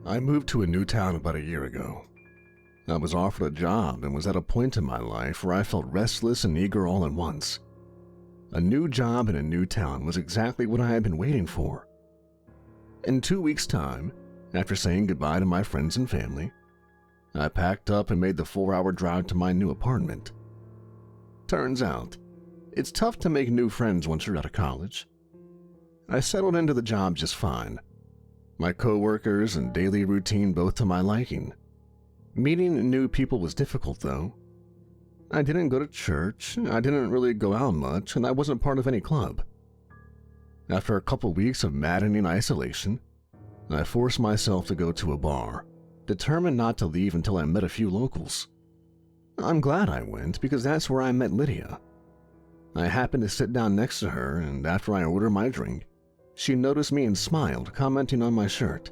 I moved to a new town about a year ago. I was offered a job and was at a point in my life where I felt restless and eager all at once. A new job in a new town was exactly what I had been waiting for. In 2 weeks' time, after saying goodbye to my friends and family, I packed up and made the 4-hour drive to my new apartment. Turns out, it's tough to make new friends once you're out of college. I settled into the job just fine. My coworkers and daily routine both to my liking. Meeting new people was difficult though. I didn't go to church, I didn't really go out much, and I wasn't part of any club. After a couple weeks of maddening isolation, I forced myself to go to a bar, determined not to leave until I met a few locals. I'm glad I went because that's where I met Lydia. I happened to sit down next to her, and after I ordered my drink, she noticed me and smiled, commenting on my shirt.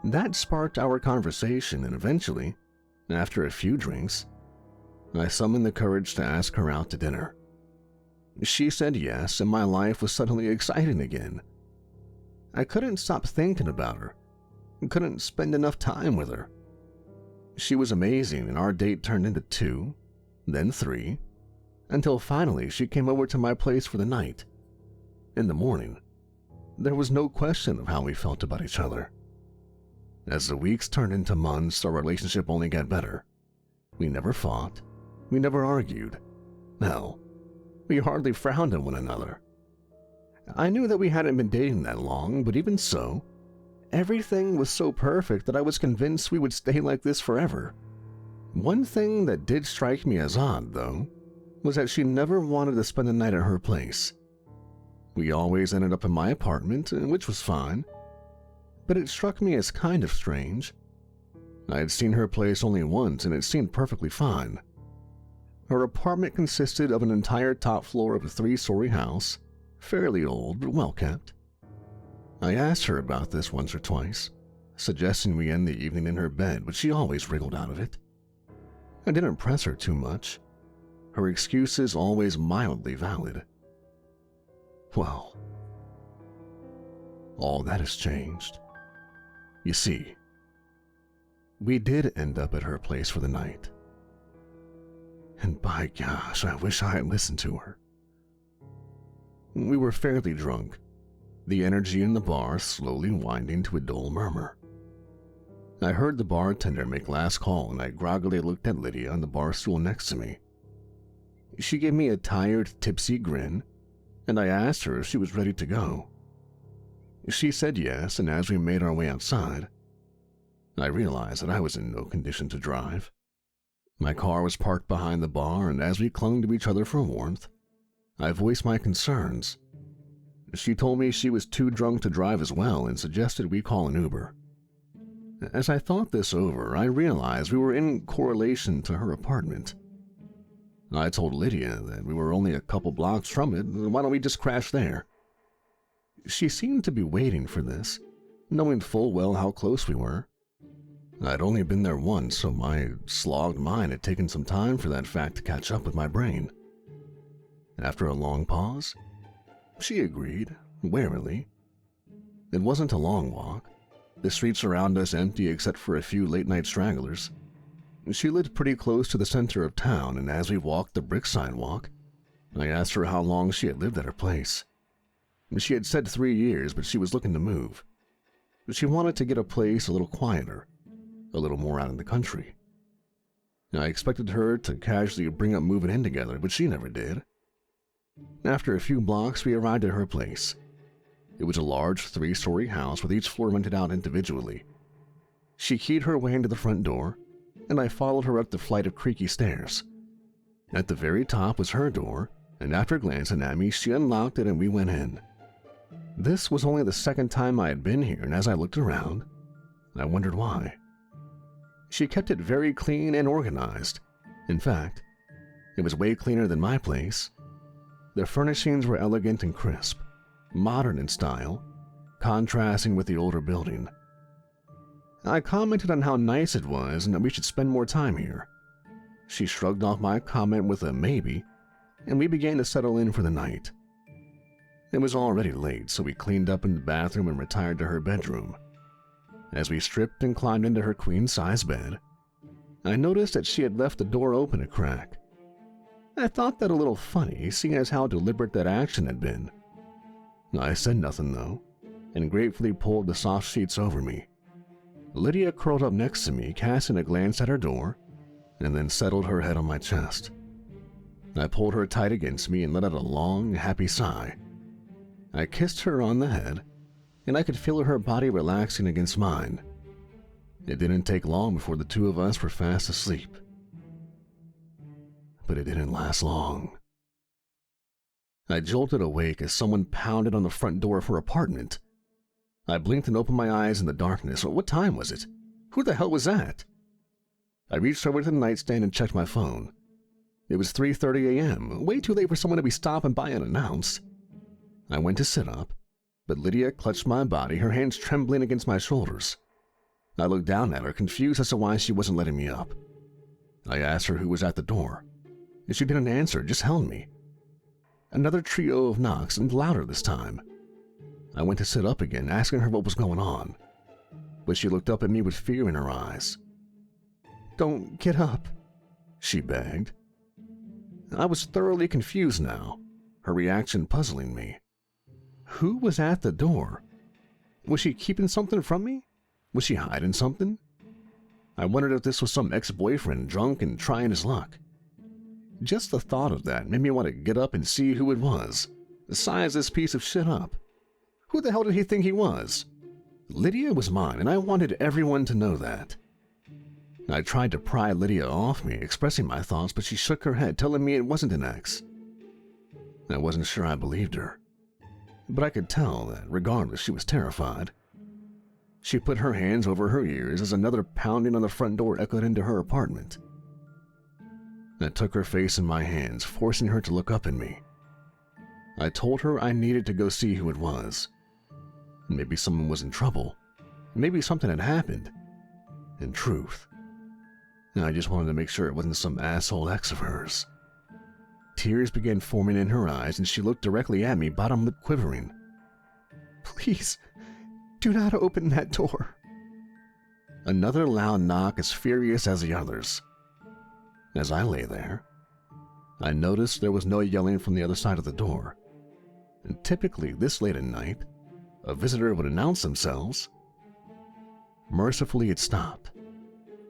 That sparked our conversation, and eventually, after a few drinks, I summoned the courage to ask her out to dinner. She said yes, and my life was suddenly exciting again. I couldn't stop thinking about her, and couldn't spend enough time with her. She was amazing, and our date turned into 2, then 3, until finally she came over to my place for the night. In the morning, there was no question of how we felt about each other. As the weeks turned into months, our relationship only got better. We never fought. We never argued. Hell, we hardly frowned at one another. I knew that we hadn't been dating that long, but even so, everything was so perfect that I was convinced we would stay like this forever. One thing that did strike me as odd, though, was that she never wanted to spend the night at her place. We always ended up in my apartment, which was fine, but it struck me as kind of strange. I had seen her place only once, and it seemed perfectly fine. Her apartment consisted of an entire top floor of a 3-story house, fairly old but well kept. I asked her about this once or twice, suggesting we end the evening in her bed, but she always wriggled out of it. I didn't press her too much. Her excuses always mildly valid. Well, all that has changed. You see, we did end up at her place for the night. And by gosh, I wish I had listened to her. We were fairly drunk, the energy in the bar slowly winding to a dull murmur. I heard the bartender make last call, and I groggily looked at Lydia on the bar stool next to me. She gave me a tired, tipsy grin, and I asked her if she was ready to go. She said yes, and as we made our way outside, I realized that I was in no condition to drive. My car was parked behind the bar, and as we clung to each other for warmth, I voiced my concerns. She told me she was too drunk to drive as well and suggested we call an Uber. As I thought this over, I realized we were in correlation to her apartment. I told Lydia that we were only a couple blocks from it, why don't we just crash there? She seemed to be waiting for this, knowing full well how close we were. I'd only been there once, so my slogged mind had taken some time for that fact to catch up with my brain. After a long pause, she agreed, warily. It wasn't a long walk. The streets around us empty except for a few late-night stragglers. She lived pretty close to the center of town, and as we walked the brick sidewalk, I asked her how long she had lived at her place. She had said 3 years, but she was looking to move. She wanted to get a place a little quieter, a little more out in the country. I expected her to casually bring up moving in together, but she never did. After a few blocks, we arrived at her place. It was a large 3-story house with each floor rented out individually. She keyed her way into the front door, and I followed her up the flight of creaky stairs. At the very top was her door, and after glancing at me, she unlocked it and we went in. This was only the second time I had been here, and as I looked around, I wondered why. She kept it very clean and organized. In fact, it was way cleaner than my place. The furnishings were elegant and crisp, modern in style, contrasting with the older building. I commented on how nice it was and that we should spend more time here. She shrugged off my comment with a maybe, and we began to settle in for the night. It was already late, so we cleaned up in the bathroom and retired to her bedroom. As we stripped and climbed into her queen-size bed, I noticed that she had left the door open a crack. I thought that a little funny, seeing as how deliberate that action had been. I said nothing, though, and gratefully pulled the soft sheets over me. Lydia curled up next to me, casting a glance at her door, and then settled her head on my chest. I pulled her tight against me and let out a long, happy sigh. I kissed her on the head, and I could feel her body relaxing against mine. It didn't take long before the two of us were fast asleep. But it didn't last long. I jolted awake as someone pounded on the front door of her apartment. I blinked and opened my eyes in the darkness. What time was it? Who the hell was that? I reached over to the nightstand and checked my phone. It was 3:30 a.m., way too late for someone to be stopping by unannounced. I went to sit up, but Lydia clutched my body, her hands trembling against my shoulders. I looked down at her, confused as to why she wasn't letting me up. I asked her who was at the door, and she didn't answer, just held me. Another trio of knocks, and louder this time. I went to sit up again, asking her what was going on, but she looked up at me with fear in her eyes. "Don't get up," she begged. I was thoroughly confused now, her reaction puzzling me. Who was at the door? Was she keeping something from me? Was she hiding something? I wondered if this was some ex-boyfriend drunk and trying his luck. Just the thought of that made me want to get up and see who it was, size this piece of shit up. Who the hell did he think he was? Lydia was mine, and I wanted everyone to know that. I tried to pry Lydia off me, expressing my thoughts, but she shook her head, telling me it wasn't an ex. I wasn't sure I believed her, but I could tell that, regardless, she was terrified. She put her hands over her ears as another pounding on the front door echoed into her apartment. I took her face in my hands, forcing her to look up at me. I told her I needed to go see who it was. Maybe someone was in trouble. Maybe something had happened. In truth, I just wanted to make sure it wasn't some asshole ex of hers. Tears began forming in her eyes, and she looked directly at me, bottom lip quivering. "Please, do not open that door." Another loud knock as furious as the others. As I lay there, I noticed there was no yelling from the other side of the door. And typically, this late at night, a visitor would announce themselves. Mercifully, it stopped.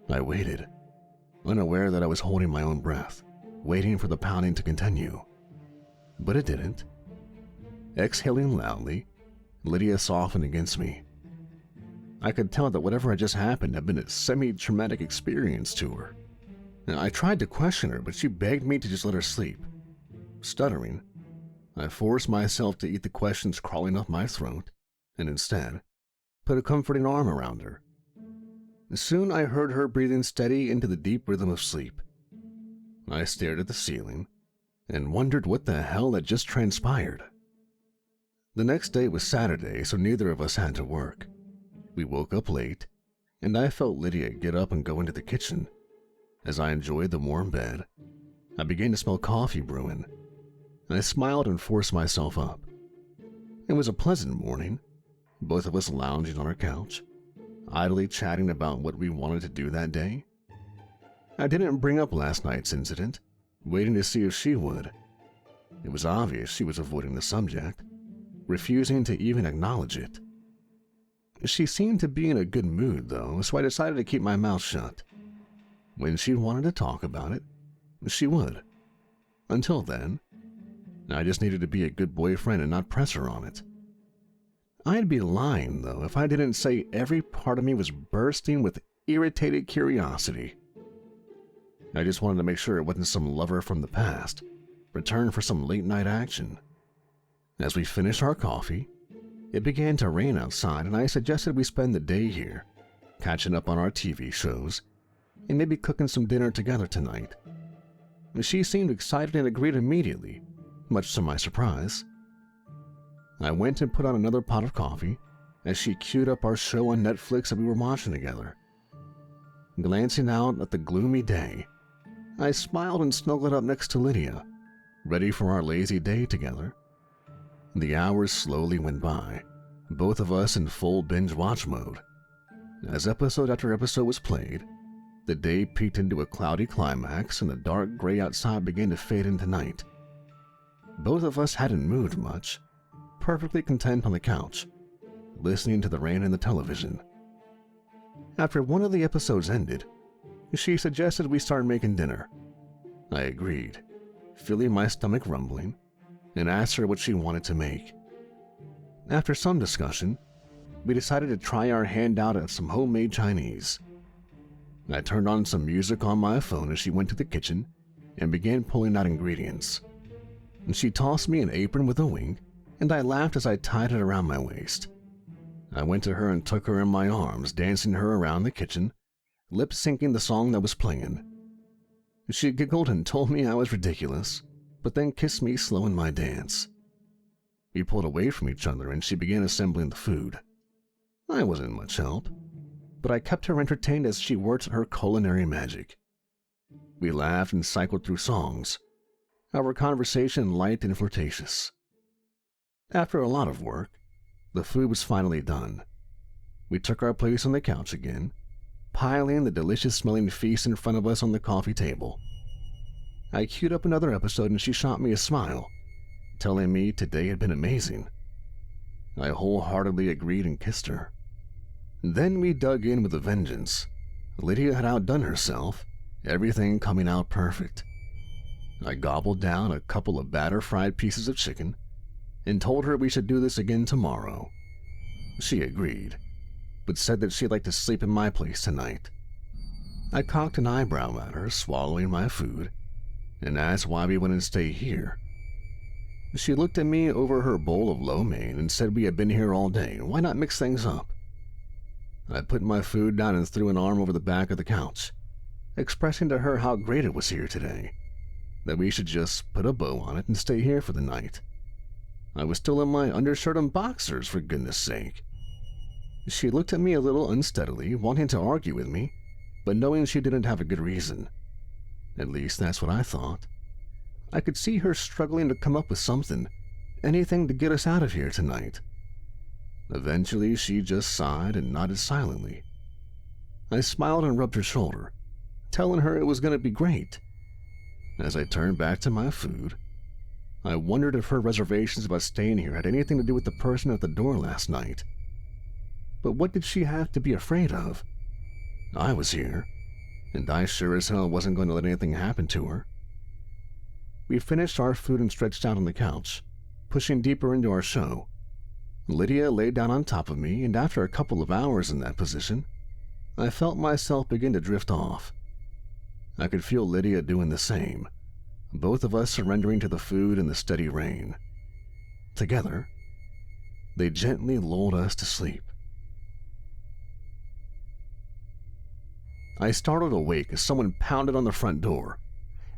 I waited, unaware that I was holding my own breath, waiting for the pounding to continue. But it didn't. Exhaling loudly, Lydia softened against me. I could tell that whatever had just happened had been a semi-traumatic experience to her. I tried to question her, but she begged me to just let her sleep. Stuttering, I forced myself to eat the questions crawling up my throat, and instead, put a comforting arm around her. Soon I heard her breathing steady into the deep rhythm of sleep. I stared at the ceiling, and wondered what the hell had just transpired. The next day was Saturday, so neither of us had to work. We woke up late, and I felt Lydia get up and go into the kitchen. As I enjoyed the warm bed, I began to smell coffee brewing. I smiled and forced myself up. It was a pleasant morning, both of us lounging on our couch, idly chatting about what we wanted to do that day. I didn't bring up last night's incident, waiting to see if she would. It was obvious she was avoiding the subject, refusing to even acknowledge it. She seemed to be in a good mood, though, so I decided to keep my mouth shut. When she wanted to talk about it, she would. Until then, I just needed to be a good boyfriend and not press her on it. I'd be lying, though, if I didn't say every part of me was bursting with irritated curiosity. I just wanted to make sure it wasn't some lover from the past, returned for some late-night action. As we finished our coffee, it began to rain outside, and I suggested we spend the day here, catching up on our TV shows, and maybe cooking some dinner together tonight. She seemed excited and agreed immediately, much to my surprise. I went and put on another pot of coffee as she queued up our show on Netflix that we were watching together. Glancing out at the gloomy day, I smiled and snuggled up next to Lydia, ready for our lazy day together. The hours slowly went by, both of us in full binge watch mode. As episode after episode was played, the day peaked into a cloudy climax and the dark gray outside began to fade into night. Both of us hadn't moved much, perfectly content on the couch, listening to the rain and the television. After one of the episodes ended, she suggested we start making dinner. I agreed, feeling my stomach rumbling, and asked her what she wanted to make. After some discussion, we decided to try our hand out at some homemade Chinese. I turned on some music on my phone as she went to the kitchen and began pulling out ingredients. She tossed me an apron with a wink, and I laughed as I tied it around my waist. I went to her and took her in my arms, dancing her around the kitchen, lip-syncing the song that was playing. She giggled and told me I was ridiculous, but then kissed me slow in my dance. We pulled away from each other and she began assembling the food. I wasn't much help, but I kept her entertained as she worked her culinary magic. We laughed and cycled through songs, our conversation light and flirtatious. After a lot of work, the food was finally done. We took our place on the couch again, piling the delicious-smelling feast in front of us on the coffee table. I queued up another episode and she shot me a smile, telling me today had been amazing. I wholeheartedly agreed and kissed her. Then we dug in with a vengeance. Lydia had outdone herself, everything coming out perfect. I gobbled down a couple of batter-fried pieces of chicken and told her we should do this again tomorrow. She agreed, but said that she'd like to sleep in my place tonight. I cocked an eyebrow at her, swallowing my food, and asked why we wouldn't stay here. She looked at me over her bowl of lo mein and said we had been here all day, why not mix things up? I put my food down and threw an arm over the back of the couch, expressing to her how great it was here today, that we should just put a bow on it and stay here for the night. I was still in my undershirt and boxers, for goodness sake. She looked at me a little unsteadily, wanting to argue with me, but knowing she didn't have a good reason. At least that's what I thought. I could see her struggling to come up with something, anything to get us out of here tonight. Eventually, she just sighed and nodded silently. I smiled and rubbed her shoulder, telling her it was going to be great. As I turned back to my food, I wondered if her reservations about staying here had anything to do with the person at the door last night. But what did she have to be afraid of? I was here, and I sure as hell wasn't going to let anything happen to her. We finished our food and stretched out on the couch, pushing deeper into our show. Lydia laid down on top of me, and after a couple of hours in that position, I felt myself begin to drift off. I could feel Lydia doing the same, both of us surrendering to the food and the steady rain. Together, they gently lulled us to sleep. I startled awake as someone pounded on the front door.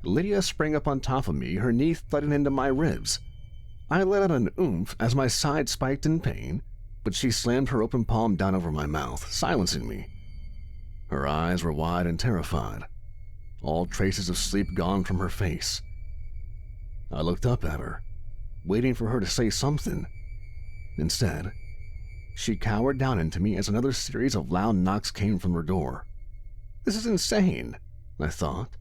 Lydia sprang up on top of me, her knee thudding into my ribs. I let out an oomph as my side spiked in pain, but she slammed her open palm down over my mouth, silencing me. Her eyes were wide and terrified, all traces of sleep gone from her face. I looked up at her, waiting for her to say something. Instead, she cowered down into me as another series of loud knocks came from her door. This is insane, I thought.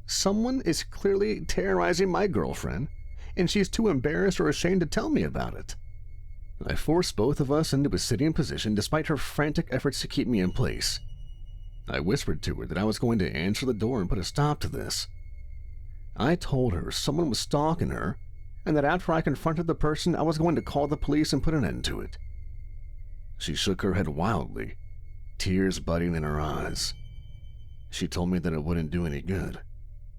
Someone is clearly terrorizing my girlfriend, and she's too embarrassed or ashamed to tell me about it. I forced both of us into a sitting position despite her frantic efforts to keep me in place. I whispered to her that I was going to answer the door and put a stop to this. I told her someone was stalking her, and that after I confronted the person, I was going to call the police and put an end to it. She shook her head wildly, tears budding in her eyes. She told me that it wouldn't do any good.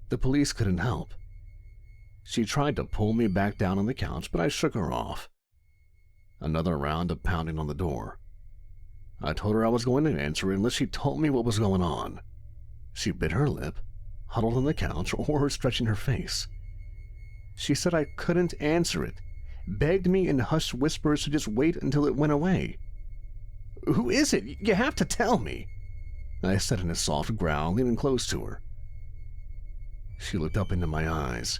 The police couldn't help. She tried to pull me back down on the couch, but I shook her off. Another round of pounding on the door. I told her I was going to answer it unless she told me what was going on. She bit her lip, huddled on the couch, or stretching her face. She said I couldn't answer it, begged me in hushed whispers to just wait until it went away. "Who is it? You have to tell me," I said in a soft growl, leaning close to her. She looked up into my eyes,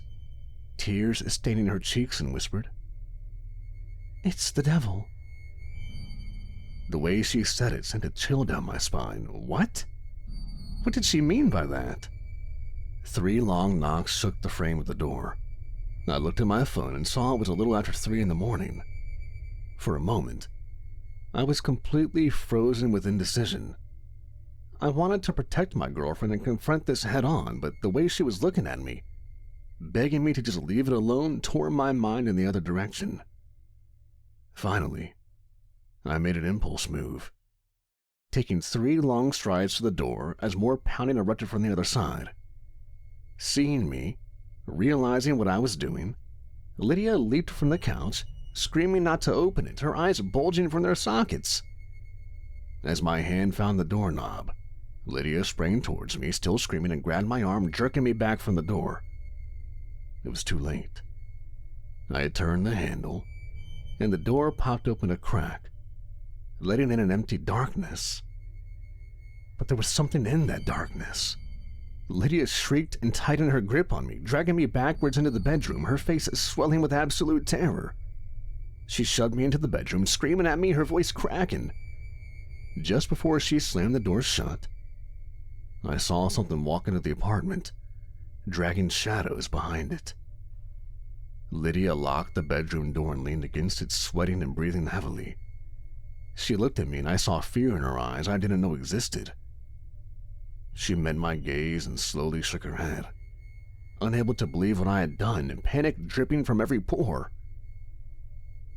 tears staining her cheeks, and whispered, "It's the devil." The way she said it sent a chill down my spine. What? What did she mean by that? 3 long knocks shook the frame of the door. I looked at my phone and saw it was a little after 3 in the morning. For a moment, I was completely frozen with indecision. I wanted to protect my girlfriend and confront this head on, but the way she was looking at me, begging me to just leave it alone, tore my mind in the other direction. Finally, I made an impulse move, taking 3 long strides to the door as more pounding erupted from the other side. Seeing me, realizing what I was doing, Lydia leaped from the couch, screaming not to open it, her eyes bulging from their sockets. As my hand found the doorknob, Lydia sprang towards me, still screaming, and grabbed my arm, jerking me back from the door. It was too late. I had turned the handle, and the door popped open a crack, letting in an empty darkness. But there was something in that darkness. Lydia shrieked and tightened her grip on me, dragging me backwards into the bedroom, her face swelling with absolute terror. She shoved me into the bedroom, screaming at me, her voice cracking. Just before she slammed the door shut, I saw something walk into the apartment, dragging shadows behind it. Lydia locked the bedroom door and leaned against it, sweating and breathing heavily. She looked at me and I saw fear in her eyes I didn't know existed. She met my gaze and slowly shook her head, unable to believe what I had done, and panic dripping from every pore.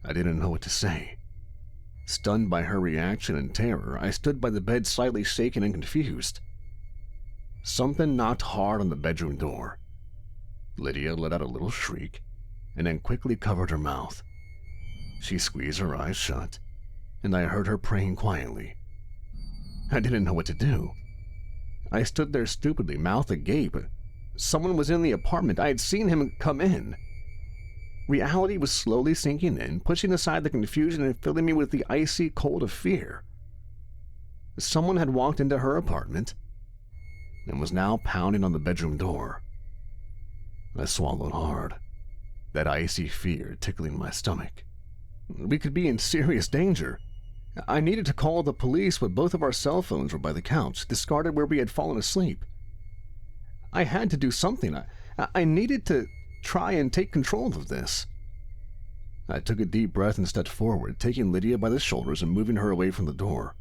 I didn't know what to say. Stunned by her reaction and terror, I stood by the bed slightly shaken and confused. Something knocked hard on the bedroom door. Lydia let out a little shriek and then quickly covered her mouth. She squeezed her eyes shut, and I heard her praying quietly. I didn't know what to do. I stood there stupidly, mouth agape. Someone was in the apartment. I had seen him come in. Reality was slowly sinking in, pushing aside the confusion and filling me with the icy cold of fear. Someone had walked into her apartment and was now pounding on the bedroom door. I swallowed hard, that icy fear tickling my stomach. We could be in serious danger. I needed to call the police, but both of our cell phones were by the couch, discarded where we had fallen asleep. I had to do something. I needed to try and take control of this. I took a deep breath and stepped forward, taking Lydia by the shoulders and moving her away from the door.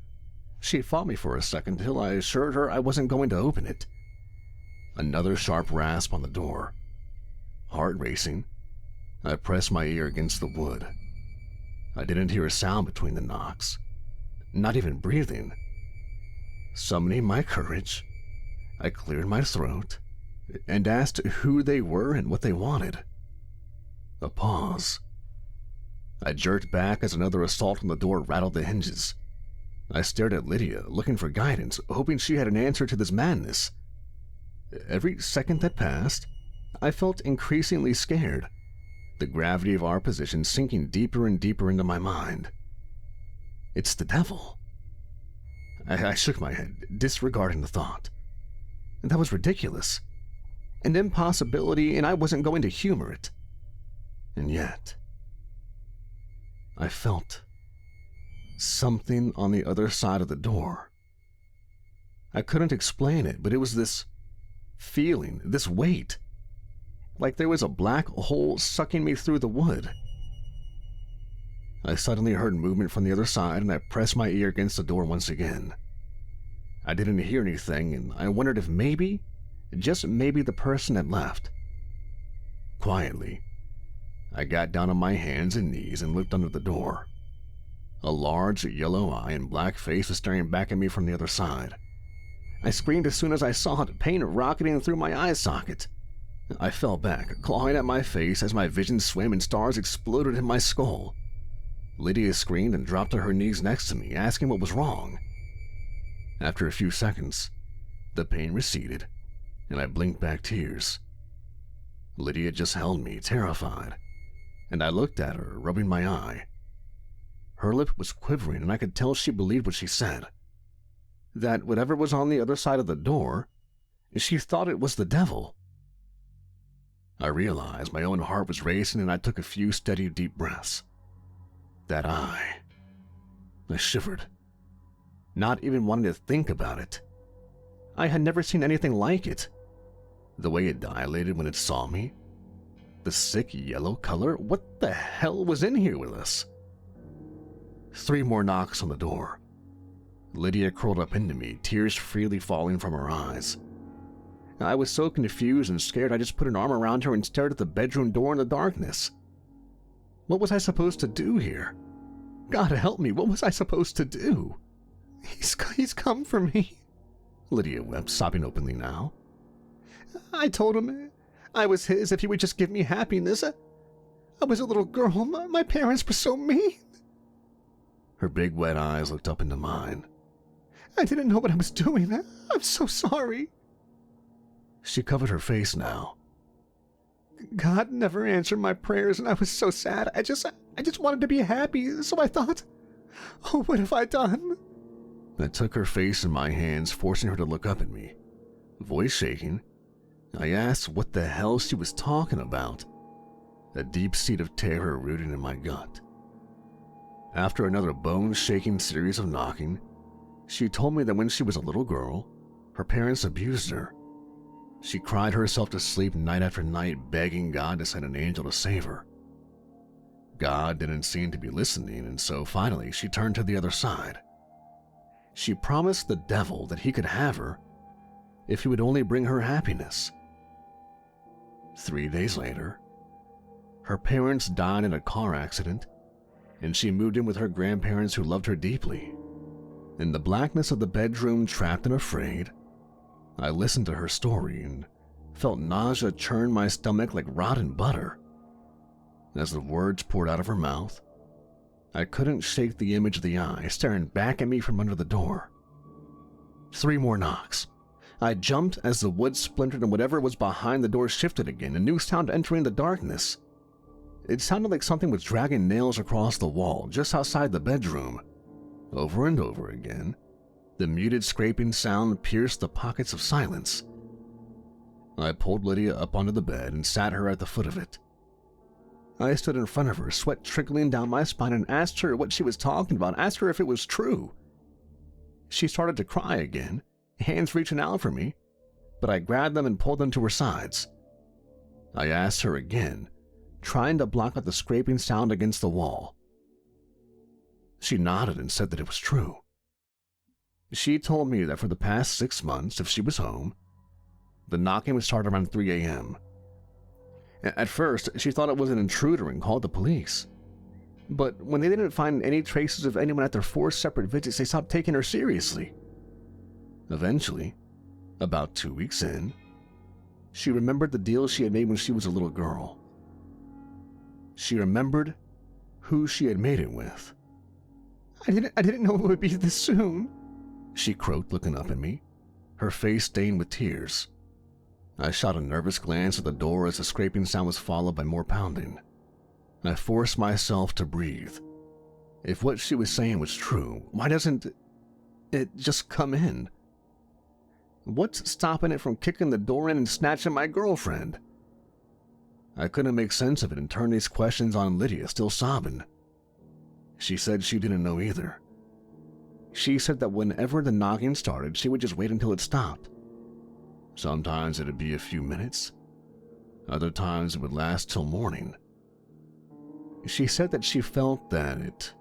She fought me for a second until I assured her I wasn't going to open it. Another sharp rasp on the door. Heart racing, I pressed my ear against the wood. I didn't hear a sound between the knocks, not even breathing. Summoning my courage, I cleared my throat and asked who they were and what they wanted. A pause. I jerked back as another assault on the door rattled the hinges. I stared at Lydia, looking for guidance, hoping she had an answer to this madness. Every second that passed, I felt increasingly scared, the gravity of our position sinking deeper and deeper into my mind. It's the devil. I shook my head, disregarding the thought. That was ridiculous. An impossibility, and I wasn't going to humor it. And yet, I felt something on the other side of the door. I couldn't explain it, but it was this feeling, this weight, like there was a black hole sucking me through the wood. I suddenly heard movement from the other side, and I pressed my ear against the door once again. I didn't hear anything, and I wondered if maybe, just maybe, the person had left. Quietly, I got down on my hands and knees and looked under the door. A large yellow eye and black face was staring back at me from the other side. I screamed as soon as I saw it, pain rocketing through my eye socket. I fell back, clawing at my face as my vision swam and stars exploded in my skull. Lydia screamed and dropped to her knees next to me, asking what was wrong. After a few seconds, the pain receded, and I blinked back tears. Lydia just held me, terrified, and I looked at her, rubbing my eye. Her lip was quivering, and I could tell she believed what she said. That whatever was on the other side of the door, she thought it was the devil. I realized my own heart was racing, and I took a few steady, deep breaths. That eye. I shivered, not even wanting to think about it. I had never seen anything like it. The way it dilated when it saw me. The sick yellow color. What the hell was in here with us? 3 more knocks on the door. Lydia curled up into me, tears freely falling from her eyes. I was so confused and scared I just put an arm around her and stared at the bedroom door in the darkness. What was I supposed to do here? God help me, what was I supposed to do? He's come for me, Lydia wept, sobbing openly now. I told him I was his if he would just give me happiness. I was a little girl. My parents were so mean. Her big wet eyes looked up into mine. I didn't know what I was doing. I'm so sorry. She covered her face now. God never answered my prayers and I was so sad. I just wanted to be happy, so I thought, oh, what have I done? I took her face in my hands, forcing her to look up at me. Voice shaking, I asked what the hell she was talking about. A deep seed of terror rooted in my gut. After another bone-shaking series of knocking, she told me that when she was a little girl, her parents abused her. She cried herself to sleep night after night, begging God to send an angel to save her. God didn't seem to be listening, and so finally she turned to the other side. She promised the devil that he could have her if he would only bring her happiness. 3 days later, her parents died in a car accident, and she moved in with her grandparents who loved her deeply. In the blackness of the bedroom, trapped and afraid, I listened to her story and felt nausea churn my stomach like rotten butter. As the words poured out of her mouth, I couldn't shake the image of the eye staring back at me from under the door. 3 more knocks. I jumped as the wood splintered and whatever was behind the door shifted again, a new sound entering the darkness. It sounded like something was dragging nails across the wall just outside the bedroom. Over and over again, the muted scraping sound pierced the pockets of silence. I pulled Lydia up onto the bed and sat her at the foot of it. I stood in front of her, sweat trickling down my spine, and asked her what she was talking about, asked her if it was true. She started to cry again, hands reaching out for me, but I grabbed them and pulled them to her sides. I asked her again, trying to block out the scraping sound against the wall. She nodded and said that it was true. She told me that for the past 6 months, if she was home, the knocking would start around 3 a.m. At first, she thought it was an intruder and called the police. But when they didn't find any traces of anyone at their 4 separate visits, they stopped taking her seriously. Eventually, about 2 weeks in, she remembered the deal she had made when she was a little girl. She remembered who she had made it with. I didn't know it would be this soon, she croaked, looking up at me, her face stained with tears. I shot a nervous glance at the door as the scraping sound was followed by more pounding. I forced myself to breathe. If what she was saying was true, why doesn't it just come in? What's stopping it from kicking the door in and snatching my girlfriend? I couldn't make sense of it and turned these questions on Lydia, still sobbing. She said she didn't know either. She said that whenever the knocking started, she would just wait until it stopped. Sometimes it'd be a few minutes. Other times it would last till morning. She said that she felt that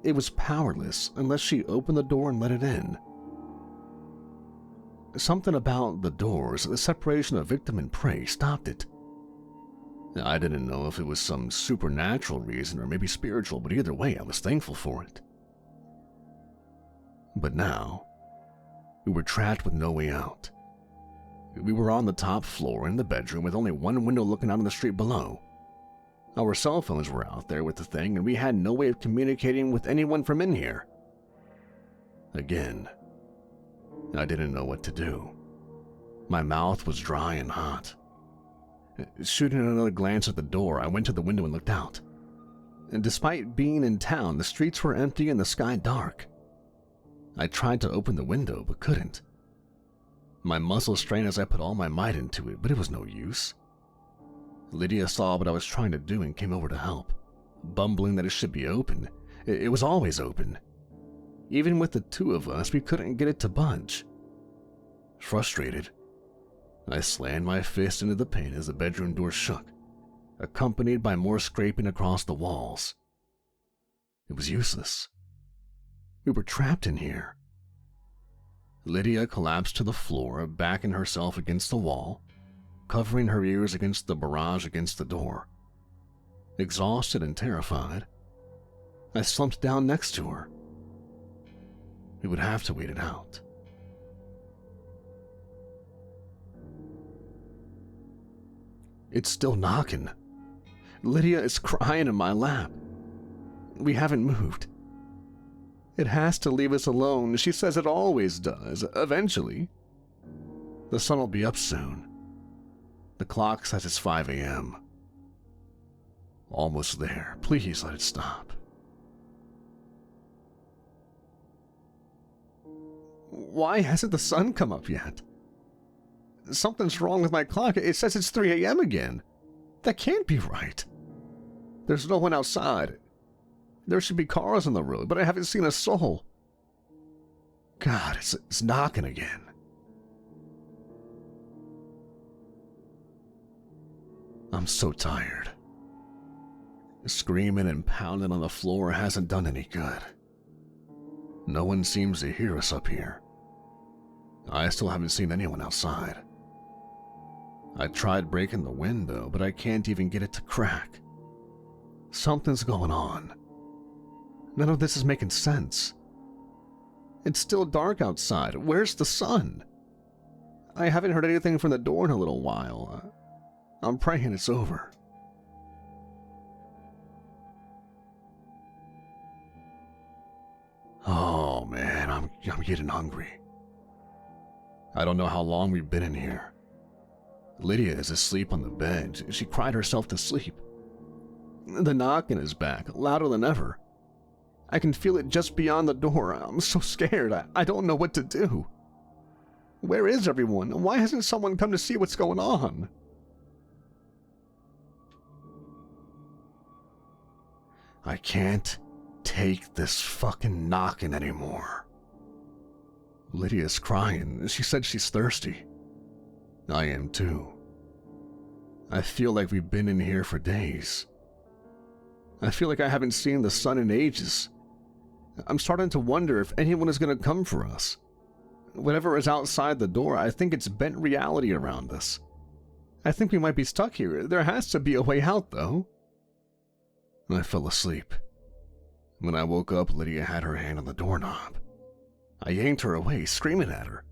it was powerless unless she opened the door and let it in. Something about the doors, the separation of victim and prey, stopped it. I didn't know if it was some supernatural reason or maybe spiritual, but either way, I was thankful for it. But now, we were trapped with no way out. We were on the top floor in the bedroom with only one window looking out on the street below. Our cell phones were out there with the thing, and we had no way of communicating with anyone from in here. Again, I didn't know what to do. My mouth was dry and hot. Shooting another glance at the door, I went to the window and looked out. And despite being in town, the streets were empty and the sky dark. I tried to open the window, but couldn't. My muscles strained as I put all my might into it, but it was no use. Lydia saw what I was trying to do and came over to help, bumbling that it should be open. It was always open. Even with the two of us, we couldn't get it to budge. Frustrated, I slammed my fist into the pane as the bedroom door shook, accompanied by more scraping across the walls. It was useless. We were trapped in here. Lydia collapsed to the floor, backing herself against the wall, covering her ears against the barrage against the door. Exhausted and terrified, I slumped down next to her. We would have to wait it out. It's still knocking. Lydia is crying in my lap. We haven't moved. It has to leave us alone. She says it always does, eventually. The sun will be up soon. The clock says it's 5 a.m. Almost there. Please let it stop. Why hasn't the sun come up yet? Something's wrong with my clock. It says it's 3 a.m. again. That can't be right. There's no one outside. There should be cars on the road, but I haven't seen a soul. God, it's knocking again. I'm so tired. Screaming and pounding on the floor hasn't done any good. No one seems to hear us up here. I still haven't seen anyone outside. I tried breaking the window, but I can't even get it to crack. Something's going on. None of this is making sense. It's still dark outside. Where's the sun? I haven't heard anything from the door in a little while. I'm praying it's over. Oh man, I'm getting hungry. I don't know how long we've been in here. Lydia is asleep on the bed. She cried herself to sleep. The knocking is back, louder than ever. I can feel it just beyond the door. I'm so scared. I don't know what to do. Where is everyone? Why hasn't someone come to see what's going on? I can't take this fucking knocking anymore. Lydia's crying. She said she's thirsty. I am too. I feel like we've been in here for days. I feel like I haven't seen the sun in ages. I'm starting to wonder if anyone is going to come for us. Whatever is outside the door, I think it's bent reality around us. I think we might be stuck here. There has to be a way out, though. I fell asleep. When I woke up, Lydia had her hand on the doorknob. I yanked her away, screaming at her.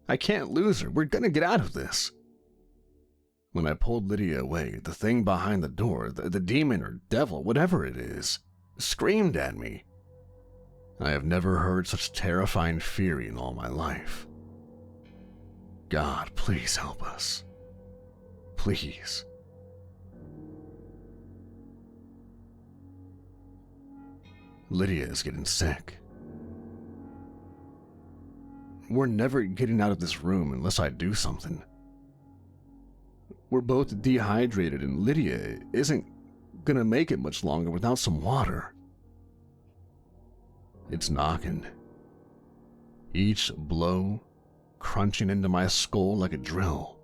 I can't lose her. We're going to get out of this. When I pulled Lydia away, the thing behind the door, the demon or devil, whatever it is, screamed at me. I have never heard such terrifying fury in all my life. God, please help us. Please. Lydia is getting sick. We're never getting out of this room unless I do something. We're both dehydrated and Lydia isn't gonna make it much longer without some water. It's knocking. Each blow crunching into my skull like a drill.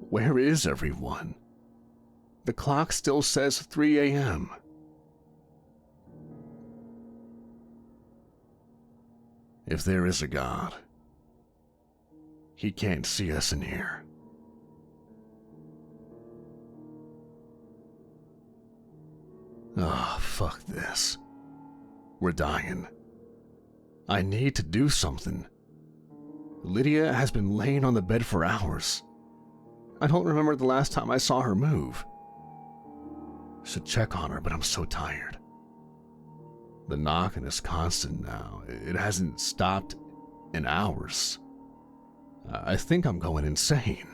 Where is everyone? The clock still says 3 a.m. If there is a God, he can't see us in here. Ah, fuck this. We're dying. I need to do something. Lydia has been laying on the bed for hours. I don't remember the last time I saw her move. Should check on her, but I'm so tired. The knocking is constant now. It hasn't stopped in hours. I think I'm going insane.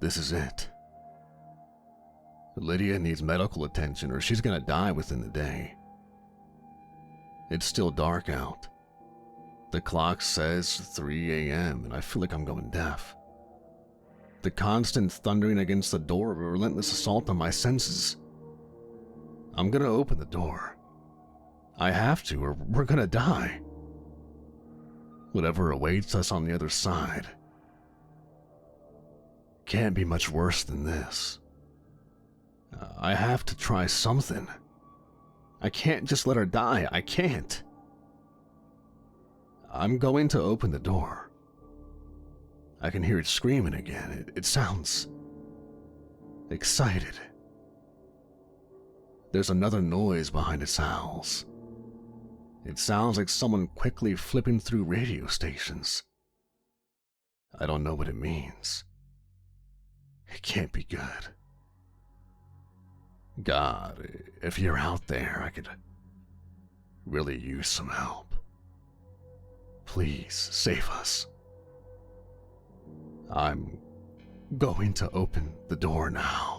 This is it. Lydia needs medical attention or she's gonna die within the day. It's still dark out. The clock says 3 a.m. and I feel like I'm going deaf. The constant thundering against the door of a relentless assault on my senses. I'm gonna open the door. I have to, or we're gonna die. Whatever awaits us on the other side can't be much worse than this. I have to try something. I can't just let her die. I can't. I'm going to open the door. I can hear it screaming again. It sounds excited. There's another noise behind its howls. It sounds like someone quickly flipping through radio stations. I don't know what it means. It can't be good. God, if you're out there, I could really use some help. Please save us. I'm going to open the door now.